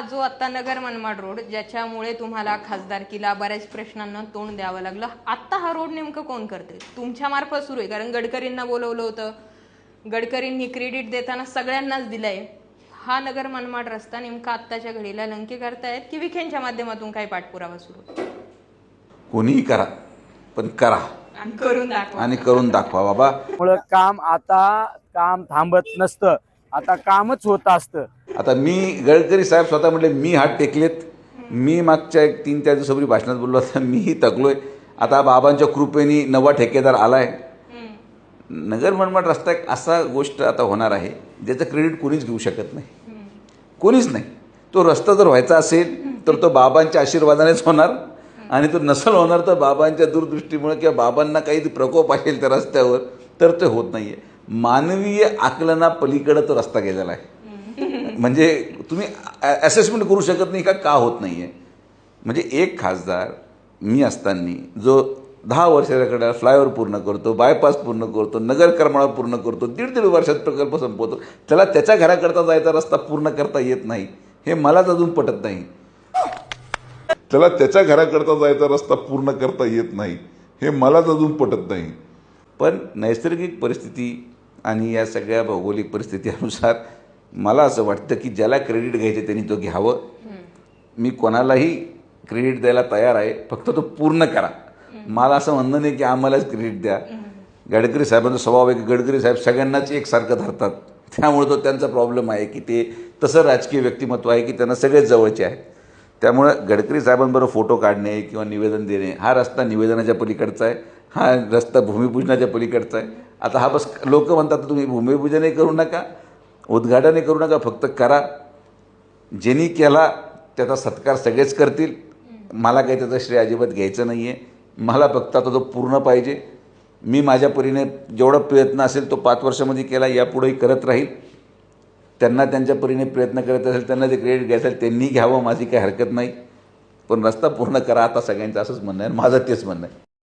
जो आता नगर मनमाड रोड ज्याच्यामुळे तुम्हाला खासदारकीला बऱ्याच प्रश्नांना तोंड द्यावं लागलं, आता हा रोड नेमकं कोण करते? तुमच्या मार्फत सुरू आहे, कारण गडकरींना बोलवलं होतं, गडकरींनी क्रेडिट देताना सगळ्यांनाच दिलंय. हा नगर मनमाड रस्ता नेमका आत्ताच्या घडीला लंके करतायत की विखेंच्या माध्यमातून काही पाठपुरावा सुरू? कोणीही करा, पण करा आणि करून दाखवा बाबा. मुळे काम थांबत नसतं, आता कामच होत असतं. आता मी गडकरी साहेब स्वतः म्हटले मी हात टेकलेत. मी मागच्या 3-4 दिवसापूर्वी भाषणात बोललो होता, मीही थकलोय. आता बाबांच्या कृपेने नवा ठेकेदार आलाय. नगर मनमाड रस्ता एक असा गोष्ट आता होणार आहे ज्याचं क्रेडिट कोणीच घेऊ शकत नाही, कोणीच नाही. तो रस्ता जर व्हायचा असेल तर तो बाबांच्या आशीर्वादानेच होणार, आणि तो नसल होणार तर बाबांच्या दूरदृष्टीमुळे किंवा बाबांना काही प्रकोप असेल त्या रस्त्यावर तर ते होत नाही आहे. मानवीय आकलना पलीकडे तो रस्ता गेलेला आहे. म्हणजे तुम्ही असेसमेंट करू शकत नाही का होत नाही आहे. म्हणजे एक खासदार मी असताना जो 10 वर्षाकडे फ्लायओव्हर पूर्ण करतो, बायपास पूर्ण करतो, नगर करमाळा पूर्ण करतो, 1.5 वर्षात प्रकल्प संपवतो, त्याला त्याच्या घराकरता जायचा रस्ता पूर्ण करता येत नाही, हे मलाच अजून पटत नाही. त्याला त्याच्या घराकरता जायचा रस्ता पूर्ण करता येत नाही, हे मलाच अजून पटत नाही. पण नैसर्गिक परिस्थिती आणि या सगळ्या भौगोलिक परिस्थितीनुसार मला असं वाटतं की ज्याला क्रेडिट घ्यायचे त्यांनी तो घ्यावं. मी कोणालाही क्रेडिट द्यायला तयार आहे, फक्त तो पूर्ण करा. मला असं म्हणणं नाही की आम्हालाच क्रेडिट द्या. गडकरी साहेबांचा स्वभाव आहे की गडकरी साहेब सगळ्यांनाच एकसारखं धरतात, त्यामुळे तो त्यांचा प्रॉब्लेम आहे की ते तसं राजकीय व्यक्तिमत्व आहे की त्यांना सगळेच जवळचे आहेत. त्यामुळं गडकरी साहेबांबरोबर फोटो काढणे किंवा निवेदन देणे, हा रस्ता निवेदनाच्या पलीकडचा आहे, हा रस्ता भूमिपूजनाच्या पलीकडचा आहे. आता हा बस लोक म्हणतात तुम्ही भूमिपूजनही करू नका, उद्घाटनही करू नका, फक्त करा. ज्यांनी केला त्याचा सत्कार सगळेच करतील. मला काही त्याचं श्रेय अजिबात घ्यायचं नाही आहे. मला फक्त आता तो पूर्ण पाहिजे. मी माझ्या परीने जेवढा प्रयत्न असेल तो 5 वर्षामध्ये केला, यापुढेही करत राहील. त्यांना त्यांच्या परीने प्रयत्न करत असेल, त्यांना जे क्रेडिट घ्यायचं असेल त्यांनी घ्यावं, माझी काही हरकत नाही. पण रस्ता पूर्ण करा आता सगळ्यांचं असंच म्हणणं आहे, माझं तेच म्हणणं आहे.